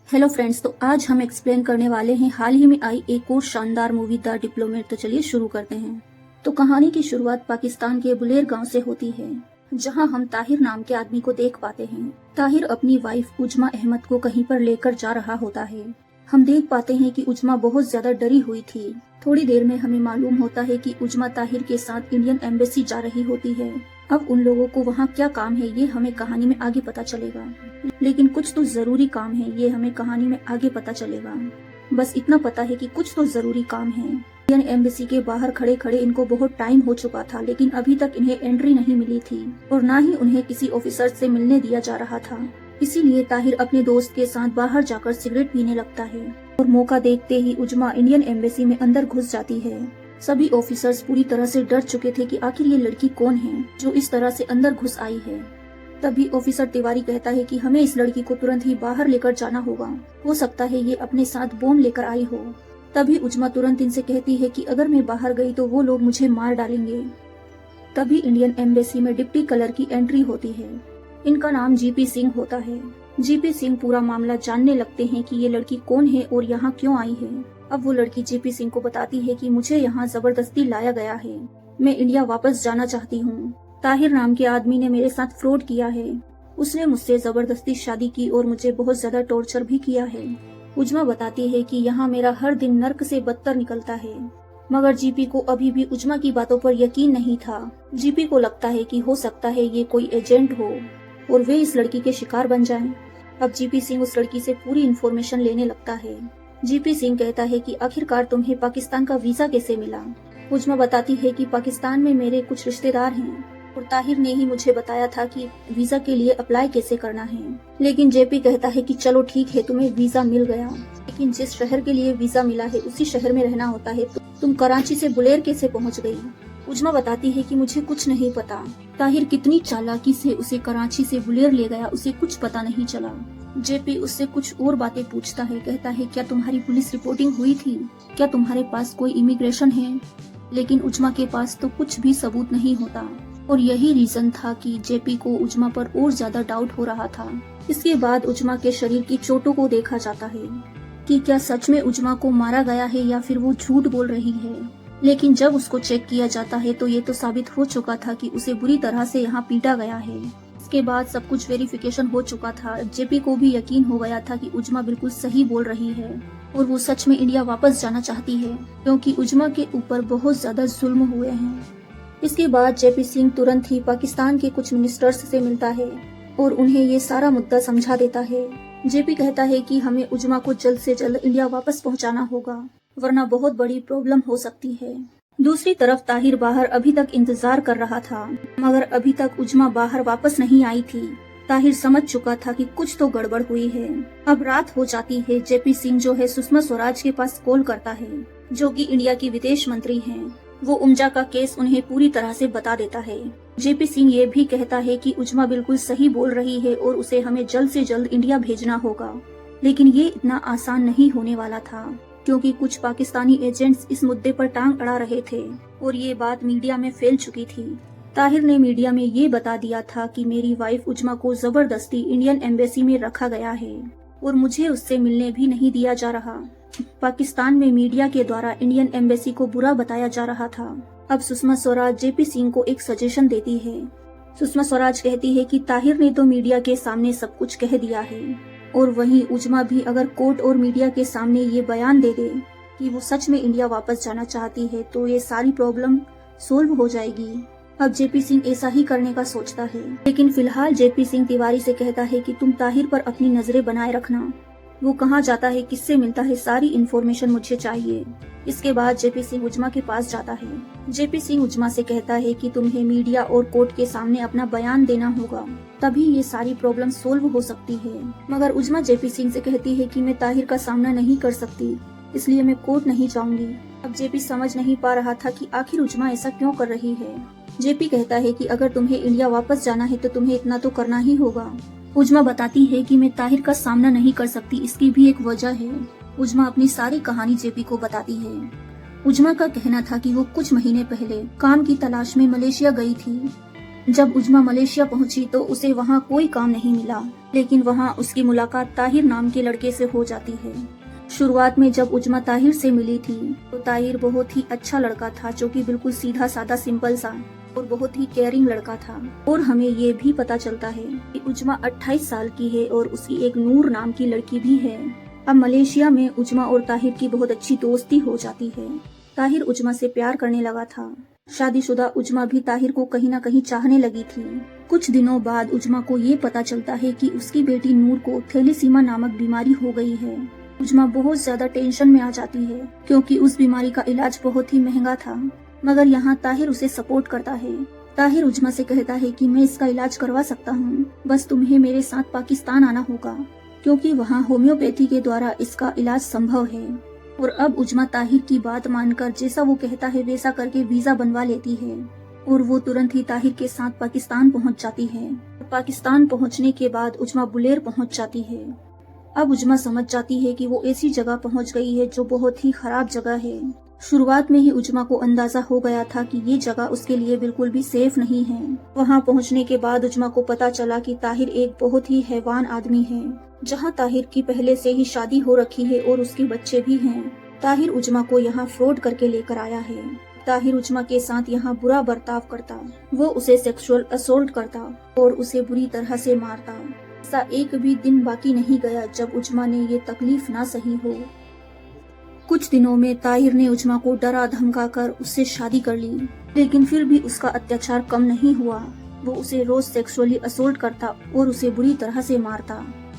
Hello friends, तो आज हम एक्सप्लेन करने वाले हैं हाल ही में आई एक और शानदार मूवी द डिप्लोमेट। तो चलिए शुरू करते हैं। तो कहानी की शुरुआत पाकिस्तान के बुलेर गांव से होती है, जहां हम ताहिर नाम के आदमी को देख पाते हैं। ताहिर अपनी वाइफ उजमा अहमद को कहीं पर लेकर जा रहा होता है। हम देख पाते हैं कि उजमा बहुत ज्यादा डरी हुई थी। थोड़ी देर में हमें मालूम होता है कि उजमा ताहिर के साथ इंडियन एम्बेसी जा रही होती है। अब उन लोगों को वहाँ क्या काम है ये हमें कहानी में आगे पता चलेगा, लेकिन कुछ तो जरूरी काम है ये हमें कहानी में आगे पता चलेगा। बस इतना पता है कि कुछ तो जरूरी काम है। इंडियन एम्बेसी के बाहर खड़े खड़े इनको बहुत टाइम हो चुका था, लेकिन अभी तक इन्हें एंट्री नहीं मिली थी और न ही उन्हें किसी ऑफिसर से मिलने दिया जा रहा था। इसीलिए ताहिर अपने दोस्त के साथ बाहर जाकर सिगरेट पीने लगता है और मौका देखते ही उजमा इंडियन एम्बेसी में अंदर घुस जाती है। सभी ऑफिसर्स पूरी तरह से डर चुके थे कि आखिर ये लड़की कौन है जो इस तरह से अंदर घुस आई है। तभी ऑफिसर तिवारी कहता है कि हमें इस लड़की को तुरंत ही बाहर लेकर जाना होगा, हो सकता है ये अपने साथ बॉम्ब लेकर आई हो। तभी उजमा तुरंत इनसे कहती है कि अगर मैं बाहर गई तो वो लोग मुझे मार डालेंगे। तभी इंडियन एम्बेसी में डिप्टी कलर की एंट्री होती है। इनका नाम जीपी सिंह होता है। जीपी सिंह पूरा मामला जानने लगते हैं कि ये लड़की कौन है और यहाँ क्यों आई है। अब वो लड़की जीपी सिंह को बताती है कि मुझे यहाँ जबरदस्ती लाया गया है, मैं इंडिया वापस जाना चाहती हूँ। ताहिर नाम के आदमी ने मेरे साथ फ्रॉड किया है, उसने मुझसे जबरदस्ती शादी की और मुझे बहुत ज्यादा टॉर्चर भी किया है। उजमा बताती है कि यहाँ मेरा हर दिन नर्क से बदतर निकलता है, मगर जीपी को अभी भी उजमा की बातों पर यकीन नहीं था। जीपी को लगता है कि हो सकता है ये कोई एजेंट हो और वे इस लड़की के शिकार बन जाएं। अब जीपी सिंह उस लड़की से पूरी इन्फॉर्मेशन लेने लगता है। जीपी सिंह कहता है कि आखिरकार तुम्हें पाकिस्तान का वीजा कैसे मिला। उजमा बताती है कि पाकिस्तान में मेरे कुछ रिश्तेदार हैं और ताहिर ने ही मुझे बताया था कि वीजा के लिए अप्लाई कैसे करना है। लेकिन जेपी कहता है कि चलो ठीक है, तुम्हें वीजा मिल गया, लेकिन जिस शहर के लिए वीजा मिला है उसी शहर में रहना होता है। तुम कराची से बुलेर कैसे पहुँच गयी। उजमा बताती है कि मुझे कुछ नहीं पता। ताहिर कितनी चालाकी से उसे कराची से बुलेर ले गया उसे कुछ पता नहीं चला। जेपी उससे कुछ और बातें पूछता है, कहता है क्या तुम्हारी पुलिस रिपोर्टिंग हुई थी, क्या तुम्हारे पास कोई इमिग्रेशन है। लेकिन उजमा के पास तो कुछ भी सबूत नहीं होता और यही रीजन था कि जेपी को उजमा पर और ज्यादा डाउट हो रहा था। इसके बाद उजमा के शरीर की चोटों को देखा जाता है कि क्या सच में उजमा को मारा गया है या फिर वो झूठ बोल रही है। लेकिन जब उसको चेक किया जाता है तो ये तो साबित हो चुका था कि उसे बुरी तरह से यहाँ पीटा गया है। इसके बाद सब कुछ वेरिफिकेशन हो चुका था। जेपी को भी यकीन हो गया था कि उजमा बिल्कुल सही बोल रही है और वो सच में इंडिया वापस जाना चाहती है, क्योंकि उजमा के ऊपर बहुत ज्यादा जुल्म हुए हैं। इसके बाद जेपी सिंह तुरंत ही पाकिस्तान के कुछ मिनिस्टर्स से मिलता है और उन्हें ये सारा मुद्दा समझा देता है। जेपी कहता है कि हमें उजमा को जल्द से जल्द इंडिया वापस पहुँचाना होगा, वरना बहुत बड़ी प्रॉब्लम हो सकती है। दूसरी तरफ ताहिर बाहर अभी तक इंतजार कर रहा था, मगर अभी तक उजमा बाहर वापस नहीं आई थी। ताहिर समझ चुका था कि कुछ तो गड़बड़ हुई है। अब रात हो जाती है। जेपी सिंह जो है सुषमा स्वराज के पास कॉल करता है, जो कि इंडिया की विदेश मंत्री हैं। वो उमजा का केस उन्हें पूरी तरह से बता देता है। जेपी सिंह ये भी कहता है कि उजमा बिल्कुल सही बोल रही है और उसे हमें जल्द से जल्द इंडिया भेजना होगा। लेकिन ये इतना आसान नहीं होने वाला था, क्योंकि कुछ पाकिस्तानी एजेंट्स इस मुद्दे पर टांग अड़ा रहे थे और ये बात मीडिया में फैल चुकी थी। ताहिर ने मीडिया में ये बता दिया था कि मेरी वाइफ उजमा को जबरदस्ती इंडियन एम्बेसी में रखा गया है और मुझे उससे मिलने भी नहीं दिया जा रहा। पाकिस्तान में मीडिया के द्वारा इंडियन एम्बेसी को बुरा बताया जा रहा था। अब सुषमा स्वराज जेपी सिंह को एक सजेशन देती है। सुषमा स्वराज कहती है कि ताहिर ने तो मीडिया के सामने सब कुछ कह दिया है और वहीं उजमा भी अगर कोर्ट और मीडिया के सामने ये बयान दे दे कि वो सच में इंडिया वापस जाना चाहती है तो ये सारी प्रॉब्लम सोल्व हो जाएगी। अब जेपी सिंह ऐसा ही करने का सोचता है, लेकिन फिलहाल जेपी सिंह तिवारी से कहता है कि तुम ताहिर पर अपनी नजरें बनाए रखना। वो कहाँ जाता है, किससे मिलता है, सारी इन्फॉर्मेशन मुझे चाहिए। इसके बाद जेपी सिंह उजमा के पास जाता है। जेपी सिंह उजमा से कहता है कि तुम्हें मीडिया और कोर्ट के सामने अपना बयान देना होगा, तभी ये सारी प्रॉब्लम सोल्व हो सकती है। मगर उजमा जेपी सिंह से कहती है कि मैं ताहिर का सामना नहीं कर सकती, इसलिए मैं कोर्ट नहीं जाऊंगी। अब जेपी समझ नहीं पा रहा था कि आखिर उजमा ऐसा क्यों कर रही है। जेपी कहता है कि अगर तुम्हें इंडिया वापस जाना है तो तुम्हें इतना तो करना ही होगा। उजमा बताती है कि मैं ताहिर का सामना नहीं कर सकती, इसकी भी एक वजह है। उजमा अपनी सारी कहानी जेपी को बताती है। उजमा का कहना था कि वो कुछ महीने पहले काम की तलाश में मलेशिया गई थी। जब उजमा मलेशिया पहुंची तो उसे वहां कोई काम नहीं मिला लेकिन वहाँ उसकी मुलाकात ताहिर नाम के लड़के से हो जाती है। शुरुआत में जब उजमा ताहिर से मिली थी तो ताहिर बहुत ही अच्छा लड़का था, जो कि बिल्कुल सीधा साधा सिंपल सा और बहुत ही केयरिंग लड़का था। और हमें ये भी पता चलता है कि उजमा 28 साल की है और उसकी एक नूर नाम की लड़की भी है। अब मलेशिया में उजमा और ताहिर की बहुत अच्छी दोस्ती हो जाती है। ताहिर उजमा से प्यार करने लगा था। शादीशुदा उजमा भी ताहिर को कहीं न कहीं चाहने लगी थी। कुछ दिनों बाद उजमा को ये पता चलता है कि उसकी बेटी नूर को थैलीसीमा नामक बीमारी हो गई है। उजमा बहुत ज्यादा टेंशन में आ जाती है क्योंकि उस बीमारी का इलाज बहुत ही महंगा था, मगर यहाँ ताहिर उसे सपोर्ट करता है। ताहिर उजमा से कहता है कि मैं इसका इलाज करवा सकता हूँ, बस तुम्हें मेरे साथ पाकिस्तान आना होगा, क्योंकि वहाँ होम्योपैथी के द्वारा इसका इलाज संभव है। और अब उजमा ताहिर की बात मानकर जैसा वो कहता है वैसा करके वीजा बनवा लेती है और वो तुरंत ही ताहिर के साथ पाकिस्तान पहुंच जाती है। पाकिस्तान पहुंचने के बाद उजमा बुलेर पहुंच जाती है। अब उजमा समझ जाती है कि वो ऐसी जगह पहुंच गई है जो बहुत ही खराब जगह है। शुरुआत में ही उजमा को अंदाजा हो गया था कि ये जगह उसके लिए बिल्कुल भी सेफ नहीं है। वहाँ पहुँचने के बाद उजमा को पता चला कि ताहिर एक बहुत ही हैवान आदमी है, जहाँ ताहिर की पहले से ही शादी हो रखी है और उसके बच्चे भी हैं। ताहिर उजमा को यहाँ फ्रॉड करके लेकर आया है। ताहिर उजमा के साथ यहाँ बुरा बर्ताव करता, वो उसे सेक्सुअल असोल्ट करता और उसे बुरी तरह से मारता। ऐसा एक भी दिन बाकी नहीं गया जब उजमा ने ये तकलीफ ना सही हो। कुछ दिनों में ताहिर ने उजमा को डरा धमका कर उससे शादी कर ली, लेकिन फिर भी उसका अत्याचार कम नहीं हुआ। वो उसे रोज सेक्सुअली असोल्ट करता और उसे बुरी तरह से मारता।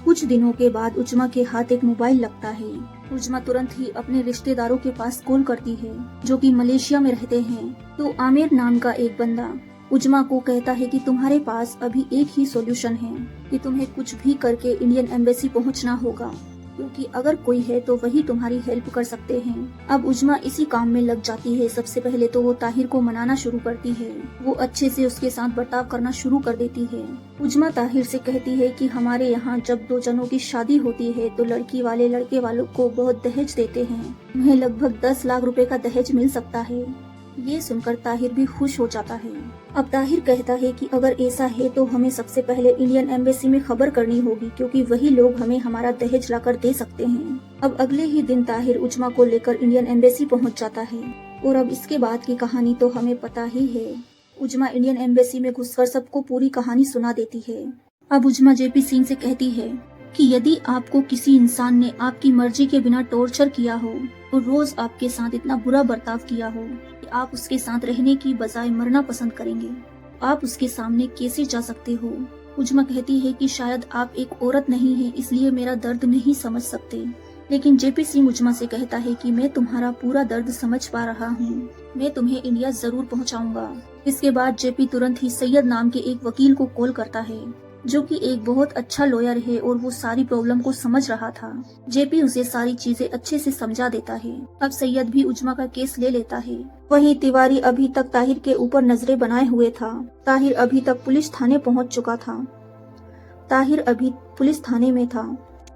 कुछ दिनों के बाद उजमा के हाथ एक मोबाइल लगता है। उजमा तुरंत ही अपने रिश्तेदारों के पास कॉल करती है, जो कि मलेशिया में रहते हैं। तो आमिर नाम का एक बंदा उजमा को कहता है कि तुम्हारे पास अभी एक ही सॉल्यूशन है कि तुम्हें कुछ भी करके इंडियन एम्बेसी पहुंचना होगा, क्योंकि अगर कोई है तो वही तुम्हारी हेल्प कर सकते हैं। अब उजमा इसी काम में लग जाती है। सबसे पहले तो वो ताहिर को मनाना शुरू करती है, वो अच्छे से उसके साथ बर्ताव करना शुरू कर देती है। उजमा ताहिर से कहती है कि हमारे यहाँ जब दो जनों की शादी होती है तो लड़की वाले लड़के वालों को बहुत दहेज देते हैं, उन्हें लगभग 10 लाख रुपए का दहेज मिल सकता है। ये सुनकर ताहिर भी खुश हो जाता है। अब ताहिर कहता है कि अगर ऐसा है तो हमें सबसे पहले इंडियन एम्बेसी में खबर करनी होगी, क्योंकि वही लोग हमें हमारा दहेज लाकर दे सकते हैं। अब अगले ही दिन ताहिर उजमा को लेकर इंडियन एम्बेसी पहुंच जाता है और अब इसके बाद की कहानी तो हमें पता ही है। उजमा इंडियन एम्बेसी में घुसकर सबको पूरी कहानी सुना देती है। अब उजमा जेपी सिंह से कहती है कि यदि आपको किसी इंसान ने आपकी मर्जी के बिना टॉर्चर किया हो और रोज आपके साथ इतना बुरा बर्ताव किया हो कि आप उसके साथ रहने की बजाय मरना पसंद करेंगे, आप उसके सामने कैसे जा सकते हो। उजमा कहती है कि शायद आप एक औरत नहीं है, इसलिए मेरा दर्द नहीं समझ सकते। लेकिन जेपी सिंह उजमा से कहता है कि मैं तुम्हारा पूरा दर्द समझ पा रहा हूँ, मैं तुम्हें इंडिया जरूर पहुँचाऊंगा। इसके बाद जेपी तुरंत ही सैयद नाम के एक वकील को कॉल करता है, जो कि एक बहुत अच्छा लॉयर है और वो सारी प्रॉब्लम को समझ रहा था। जेपी उसे सारी चीजें अच्छे से समझा देता है। अब सैयद भी उजमा का केस ले लेता है। वहीं तिवारी अभी तक ताहिर के ऊपर नजरें बनाए हुए था। ताहिर अभी तक पुलिस थाने पहुंच चुका था। ताहिर अभी पुलिस थाने में था।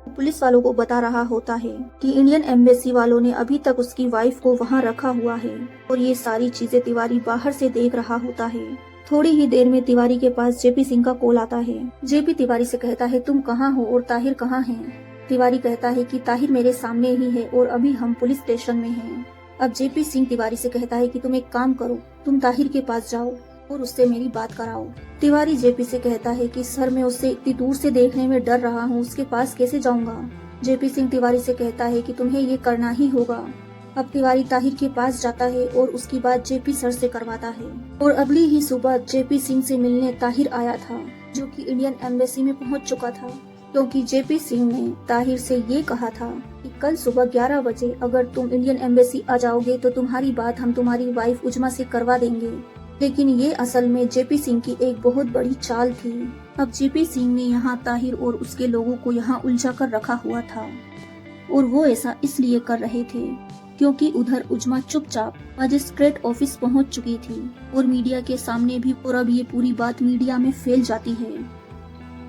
पुलिस वालों को बता रहा होता है कि इंडियन एम्बेसी वालों ने अभी तक उसकी वाइफ को वहाँ रखा हुआ है और ये सारी चीजें तिवारी बाहर से देख रहा होता है। थोड़ी ही देर में तिवारी के पास जेपी सिंह का कॉल आता है। जेपी तिवारी से कहता है तुम कहाँ हो और ताहिर कहाँ है। तिवारी कहता है कि ताहिर मेरे सामने ही है और अभी हम पुलिस स्टेशन में हैं। अब जेपी सिंह तिवारी से कहता है कि तुम एक काम करो, तुम ताहिर के पास जाओ और उससे मेरी बात कराओ। तिवारी जेपी से कहता है कि सर मैं उससे इतनी दूर से देखने में डर रहा हूँ, उसके पास कैसे जाऊँगा। जेपी सिंह तिवारी से कहता है कि तुम्हें ये करना ही होगा। अब तिवारी ताहिर के पास जाता है और उसकी बात जेपी सर से करवाता है। और अगली ही सुबह जेपी सिंह से मिलने ताहिर आया था, जो कि इंडियन एम्बेसी में पहुंच चुका था, क्योंकि जेपी सिंह ने ताहिर से ये कहा था कि कल सुबह 11 बजे अगर तुम इंडियन एम्बेसी आ जाओगे तो तुम्हारी बात हम तुम्हारी वाइफ उजमा से करवा देंगे। लेकिन ये असल में जेपी सिंह की एक बहुत बड़ी चाल थी। अब जेपी सिंह ने यहाँ ताहिर और उसके लोगों को यहाँ उलझा कर रखा हुआ था और वो ऐसा इसलिए कर रहे थे क्योंकि उधर उजमा चुपचाप मजिस्ट्रेट ऑफिस पहुंच चुकी थी और मीडिया के सामने भी। और अब ये पूरी बात मीडिया में फैल जाती है।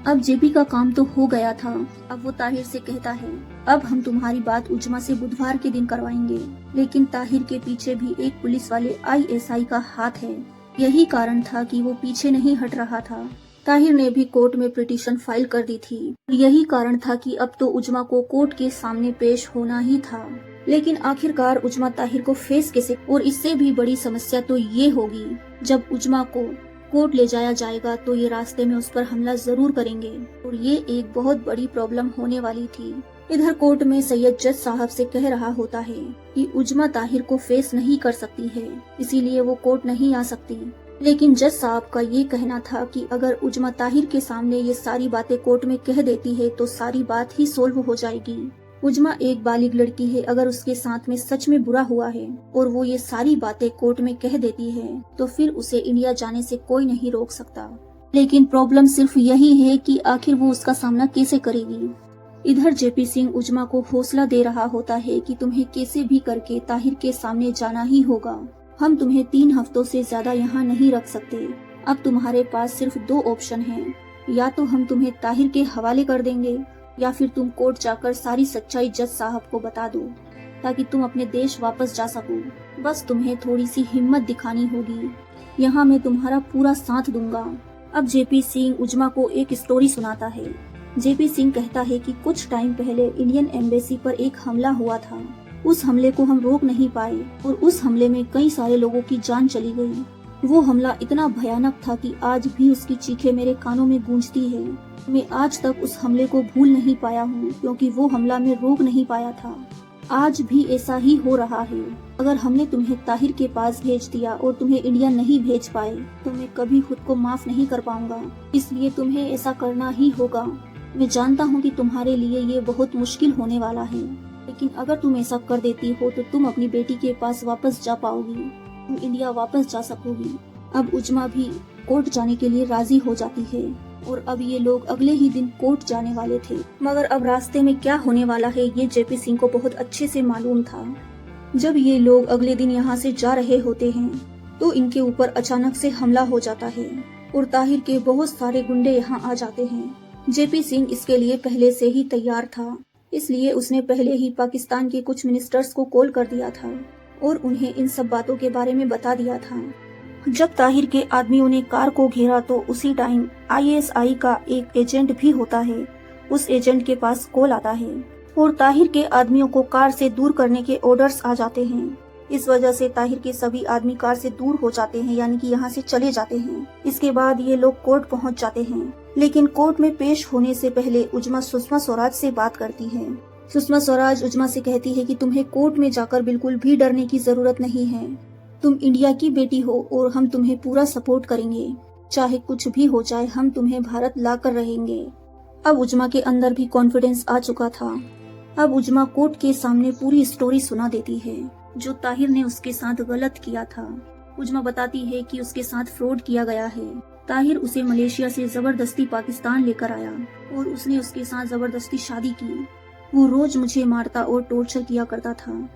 अब जेपी का काम तो हो गया था। अब वो ताहिर से कहता है अब हम तुम्हारी बात उजमा से बुधवार के दिन करवाएंगे। लेकिन ताहिर के पीछे भी एक पुलिस वाले ISI का हाथ है। यही कारण था कि वो पीछे नहीं हट रहा था। ताहिर ने भी कोर्ट में पिटीशन फाइल कर दी थी। यही कारण था कि अब तो उजमा को कोर्ट के सामने पेश होना ही था। लेकिन आखिरकार उजमा ताहिर को फेस कैसे, और इससे भी बड़ी समस्या तो ये होगी जब उजमा को कोर्ट ले जाया जाएगा तो ये रास्ते में उस पर हमला जरूर करेंगे, और ये एक बहुत बड़ी प्रॉब्लम होने वाली थी। इधर कोर्ट में सैयद जज साहब से कह रहा होता है कि उजमा ताहिर को फेस नहीं कर सकती है, इसीलिए वो कोर्ट नहीं आ सकती। लेकिन जज साहब का ये कहना था कि अगर उजमा ताहिर के सामने ये सारी बातें कोर्ट में कह देती है तो सारी बात ही सोल्व हो जाएगी। उजमा एक बालिग लड़की है, अगर उसके साथ में सच में बुरा हुआ है और वो ये सारी बातें कोर्ट में कह देती है तो फिर उसे इंडिया जाने से कोई नहीं रोक सकता। लेकिन प्रॉब्लम सिर्फ यही है कि आखिर वो उसका सामना कैसे करेगी। इधर जेपी सिंह उजमा को हौसला दे रहा होता है कि तुम्हें कैसे भी करके ताहिर के सामने जाना ही होगा। हम तुम्हें 3 हफ्तों से ज्यादा यहाँ नहीं रख सकते। अब तुम्हारे पास सिर्फ 2 ऑप्शन हैं, या तो हम तुम्हें ताहिर के हवाले कर देंगे या फिर तुम कोर्ट जाकर सारी सच्चाई जज साहब को बता दो ताकि तुम अपने देश वापस जा सको। बस तुम्हें थोड़ी सी हिम्मत दिखानी होगी, यहाँ मैं तुम्हारा पूरा साथ दूंगा। अब जेपी सिंह उजमा को एक स्टोरी सुनाता है। जेपी सिंह कहता है कि कुछ टाइम पहले इंडियन एम्बेसी पर एक हमला हुआ था। उस हमले को हम रोक नहीं पाए और उस हमले में कई सारे लोगों की जान चली गई। वो हमला इतना भयानक था कि आज भी उसकी चीखें मेरे कानों में गूंजती है। मैं आज तक उस हमले को भूल नहीं पाया हूँ, क्योंकि वो हमला मैं रोक नहीं पाया था। आज भी ऐसा ही हो रहा है। अगर हमने तुम्हें ताहिर के पास भेज दिया और तुम्हें इंडिया नहीं भेज पाए तो मैं कभी खुद को माफ नहीं कर पाऊंगा, इसलिए तुम्हें ऐसा करना ही होगा। मैं जानता हूँ कि तुम्हारे लिए ये बहुत मुश्किल होने वाला है, लेकिन अगर तुम ऐसा कर देती हो तो तुम अपनी बेटी के पास वापस जा पाओगी, तुम इंडिया वापस जा सकोगी। अब उजमा भी कोर्ट जाने के लिए राजी हो जाती है और अब ये लोग अगले ही दिन कोर्ट जाने वाले थे। मगर अब रास्ते में क्या होने वाला है ये जेपी सिंह को बहुत अच्छे से मालूम था। जब ये लोग अगले दिन यहाँ से जा रहे होते हैं तो इनके ऊपर अचानक से हमला हो जाता है और ताहिर के बहुत सारे गुंडे यहाँ आ जाते हैं। जेपी सिंह इसके लिए पहले से ही तैयार था, इसलिए उसने पहले ही पाकिस्तान के कुछ मिनिस्टर्स को कॉल कर दिया था और उन्हें इन सब बातों के बारे में बता दिया था। जब ताहिर के आदमियों ने कार को घेरा तो उसी टाइम आईएसआई का एक एजेंट भी होता है। उस एजेंट के पास कॉल आता है और ताहिर के आदमियों को कार से दूर करने के ऑर्डर्स आ जाते हैं। इस वजह से ताहिर के सभी आदमी कार से दूर हो जाते हैं, यानी कि यहाँ से चले जाते हैं। इसके बाद ये लोग कोर्ट पहुँच जाते हैं, लेकिन कोर्ट में पेश होने से पहले उजमा सुषमा स्वराज से बात करती है। सुषमा स्वराज उजमा से कहती है कि तुम्हें कोर्ट में जाकर बिल्कुल भी डरने की जरूरत नहीं है। तुम इंडिया की बेटी हो और हम तुम्हें पूरा सपोर्ट करेंगे, चाहे कुछ भी हो जाए हम तुम्हें भारत ला कर रहेंगे। अब उजमा के अंदर भी कॉन्फिडेंस आ चुका था। अब उजमा कोर्ट के सामने पूरी स्टोरी सुना देती है जो ताहिर ने उसके साथ गलत किया था। उजमा बताती है कि उसके साथ फ्रॉड किया गया है। ताहिर उसे मलेशिया से जबरदस्ती पाकिस्तान लेकर आया और उसने उसके साथ जबरदस्ती शादी की। वो रोज मुझे मारता और टॉर्चर किया करता था।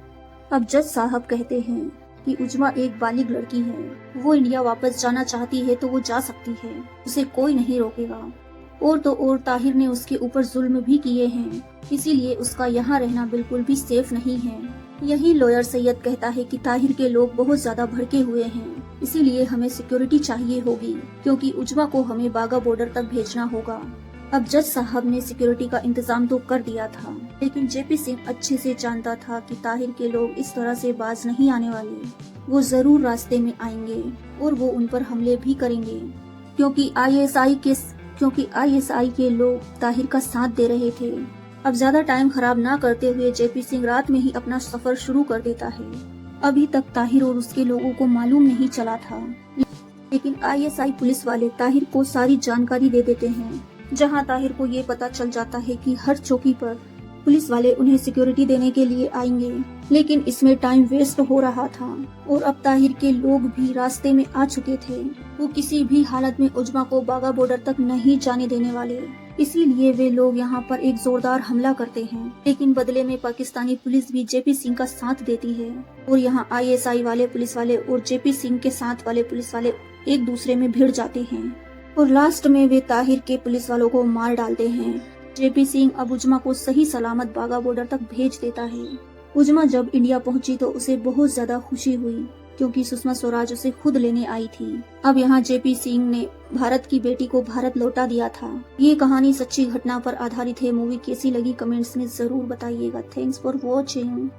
अब जज साहब कहते हैं कि उजमा एक बालिग लड़की है, वो इंडिया वापस जाना चाहती है तो वो जा सकती है, उसे कोई नहीं रोकेगा। और तो और ताहिर ने उसके ऊपर जुल्म भी किए हैं, इसीलिए उसका यहाँ रहना बिल्कुल भी सेफ नहीं है। यही लॉयर सैयद कहता है कि ताहिर के लोग बहुत ज्यादा भड़के हुए हैं, इसीलिए हमें सिक्योरिटी चाहिए होगी, क्योंकि उजमा को हमें बागा बॉर्डर तक भेजना होगा। अब जज साहब ने सिक्योरिटी का इंतजाम तो कर दिया था, लेकिन जेपी सिंह अच्छे से जानता था कि ताहिर के लोग इस तरह से बाज नहीं आने वाले। वो जरूर रास्ते में आएंगे और वो उन पर हमले भी करेंगे, क्योंकि आईएसआई के लोग ताहिर का साथ दे रहे थे। अब ज्यादा टाइम खराब ना करते हुए जेपी सिंह रात में ही अपना सफर शुरू कर देता है। अभी तक ताहिर और उसके लोगों को मालूम नहीं चला था, लेकिन आईएसआई पुलिस वाले ताहिर को सारी जानकारी दे देते हैं, जहां ताहिर को ये पता चल जाता है कि हर चौकी पर पुलिस वाले उन्हें सिक्योरिटी देने के लिए आएंगे। लेकिन इसमें टाइम वेस्ट हो रहा था और अब ताहिर के लोग भी रास्ते में आ चुके थे। वो किसी भी हालत में उजमा को बागा बॉर्डर तक नहीं जाने देने वाले, इसीलिए वे लोग यहाँ पर एक जोरदार हमला करते हैं। लेकिन बदले में पाकिस्तानी पुलिस भी जेपी सिंह का साथ देती है और यहाँ आईएसआई वाले पुलिस वाले और जेपी सिंह के साथ वाले पुलिस वाले एक दूसरे में भिड़ जाते हैं और लास्ट में वे ताहिर के पुलिस वालों को मार डालते हैं। जेपी सिंह अब उजमा को सही सलामत बागा बॉर्डर तक भेज देता है। उजमा जब इंडिया पहुंची तो उसे बहुत ज्यादा खुशी हुई क्योंकि सुषमा स्वराज उसे खुद लेने आई थी। अब यहाँ जेपी सिंह ने भारत की बेटी को भारत लौटा दिया था। ये कहानी सच्ची घटना पर आधारित है। मूवी कैसी लगी कमेंट्स में जरूर बताइएगा। Thanks for watching.